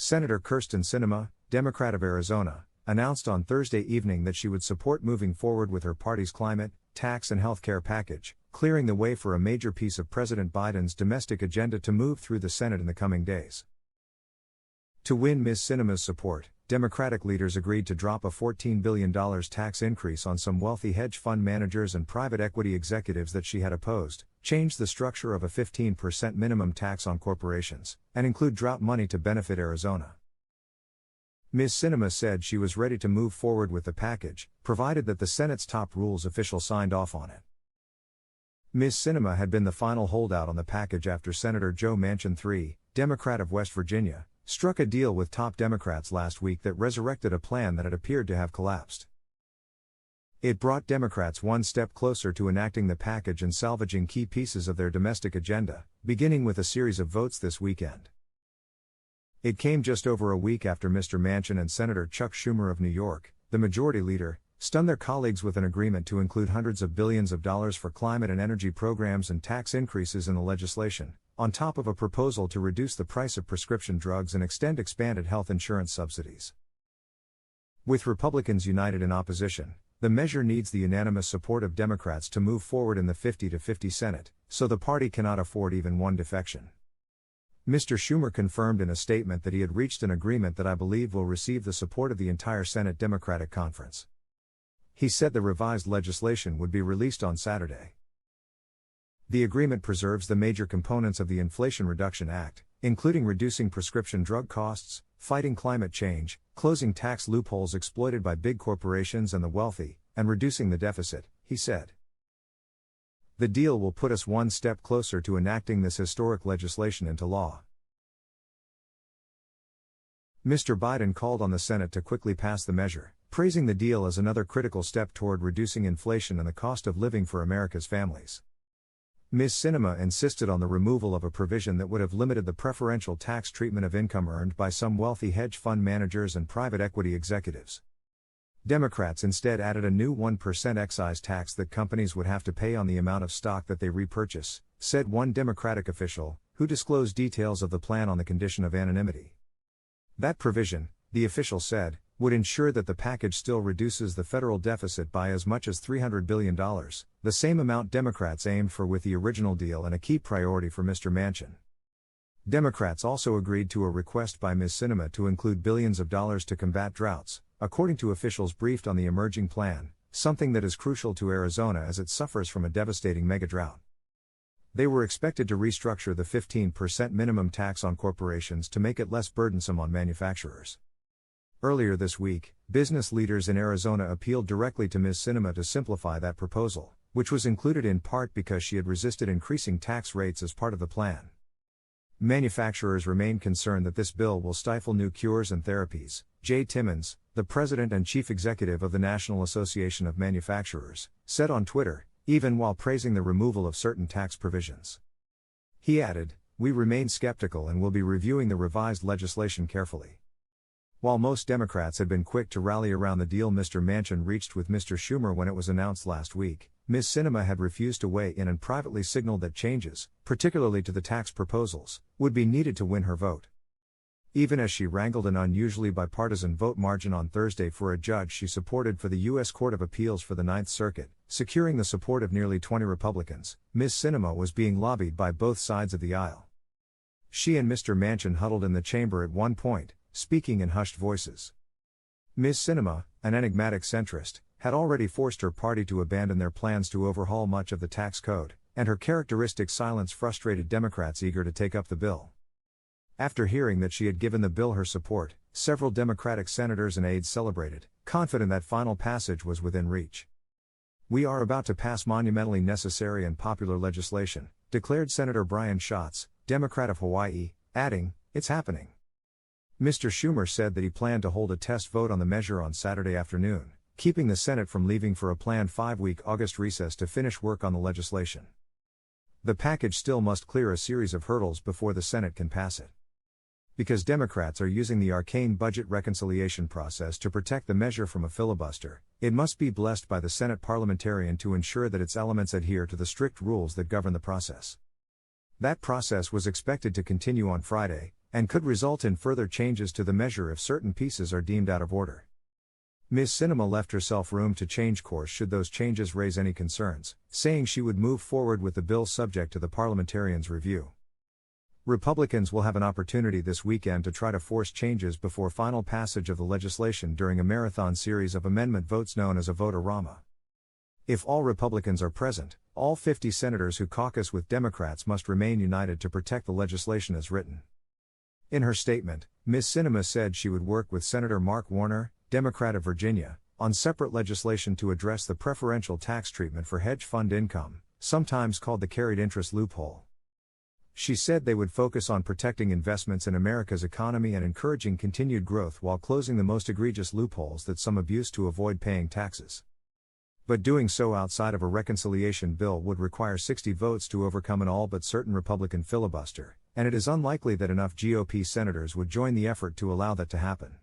Senator Kyrsten Sinema, Democrat of Arizona, announced on Thursday evening that she would support moving forward with her party's climate, tax and health care package, clearing the way for a major piece of President Biden's domestic agenda to move through the Senate in the coming days. To win Ms. Sinema's support, Democratic leaders agreed to drop a $14 billion tax increase on some wealthy hedge fund managers and private equity executives that she had opposed, change the structure of a 15% minimum tax on corporations, and include drought money to benefit Arizona. Ms. Sinema said she was ready to move forward with the package, provided that the Senate's top rules official signed off on it. Ms. Sinema had been the final holdout on the package after Senator Joe Manchin III, Democrat of West Virginia, struck a deal with top Democrats last week that resurrected a plan that had appeared to have collapsed. It brought Democrats one step closer to enacting the package and salvaging key pieces of their domestic agenda, beginning with a series of votes this weekend. It came just over a week after Mr. Manchin and Senator Chuck Schumer of New York, the majority leader, stunned their colleagues with an agreement to include hundreds of billions of dollars for climate and energy programs and tax increases in the legislation, on top of a proposal to reduce the price of prescription drugs and extend expanded health insurance subsidies. With Republicans united in opposition, the measure needs the unanimous support of Democrats to move forward in the 50-50 Senate, so the party cannot afford even one defection. Mr. Schumer confirmed in a statement that he had reached an agreement that I believe will receive the support of the entire Senate Democratic Conference. He said the revised legislation would be released on Saturday. The agreement preserves the major components of the Inflation Reduction Act, including reducing prescription drug costs, fighting climate change, closing tax loopholes exploited by big corporations and the wealthy, and reducing the deficit, he said. The deal will put us one step closer to enacting this historic legislation into law. Mr. Biden called on the Senate to quickly pass the measure, praising the deal as another critical step toward reducing inflation and the cost of living for America's families. Ms. Sinema insisted on the removal of a provision that would have limited the preferential tax treatment of income earned by some wealthy hedge fund managers and private equity executives. Democrats instead added a new 1% excise tax that companies would have to pay on the amount of stock that they repurchase, said one Democratic official, who disclosed details of the plan on the condition of anonymity. That provision, the official said, would ensure that the package still reduces the federal deficit by as much as $300 billion, the same amount Democrats aimed for with the original deal and a key priority for Mr. Manchin. Democrats also agreed to a request by Ms. Sinema to include billions of dollars to combat droughts, according to officials briefed on the emerging plan, something that is crucial to Arizona as it suffers from a devastating mega-drought. They were expected to restructure the 15% minimum tax on corporations to make it less burdensome on manufacturers. Earlier this week, business leaders in Arizona appealed directly to Ms. Sinema to simplify that proposal, which was included in part because she had resisted increasing tax rates as part of the plan. Manufacturers remain concerned that this bill will stifle new cures and therapies. Jay Timmons, the president and chief executive of the National Association of Manufacturers, said on Twitter, even while praising the removal of certain tax provisions. He added, "We remain skeptical and will be reviewing the revised legislation carefully." While most Democrats had been quick to rally around the deal Mr. Manchin reached with Mr. Schumer when it was announced last week, Ms. Sinema had refused to weigh in and privately signaled that changes, particularly to the tax proposals, would be needed to win her vote. Even as she wrangled an unusually bipartisan vote margin on Thursday for a judge she supported for the U.S. Court of Appeals for the Ninth Circuit, securing the support of nearly 20 Republicans, Ms. Sinema was being lobbied by both sides of the aisle. She and Mr. Manchin huddled in the chamber at one point, speaking in hushed voices. Ms. Sinema, an enigmatic centrist, had already forced her party to abandon their plans to overhaul much of the tax code, and her characteristic silence frustrated Democrats eager to take up the bill. After hearing that she had given the bill her support, several Democratic senators and aides celebrated, confident that final passage was within reach. "We are about to pass monumentally necessary and popular legislation," declared Senator Brian Schatz, Democrat of Hawaii, adding, "It's happening." Mr. Schumer said that he planned to hold a test vote on the measure on Saturday afternoon, keeping the Senate from leaving for a planned 5-week August recess to finish work on the legislation. The package still must clear a series of hurdles before the Senate can pass it. Because Democrats are using the arcane budget reconciliation process to protect the measure from a filibuster, it must be blessed by the Senate parliamentarian to ensure that its elements adhere to the strict rules that govern the process. That process was expected to continue on Friday, and could result in further changes to the measure if certain pieces are deemed out of order. Ms. Sinema left herself room to change course should those changes raise any concerns, saying she would move forward with the bill subject to the parliamentarians' review. Republicans will have an opportunity this weekend to try to force changes before final passage of the legislation during a marathon series of amendment votes known as a vote-a-rama. If all Republicans are present, all 50 senators who caucus with Democrats must remain united to protect the legislation as written. In her statement, Ms. Sinema said she would work with Senator Mark Warner, Democrat of Virginia, on separate legislation to address the preferential tax treatment for hedge fund income, sometimes called the carried interest loophole. She said they would focus on protecting investments in America's economy and encouraging continued growth while closing the most egregious loopholes that some abuse to avoid paying taxes. But doing so outside of a reconciliation bill would require 60 votes to overcome an all but certain Republican filibuster, and it is unlikely that enough GOP senators would join the effort to allow that to happen.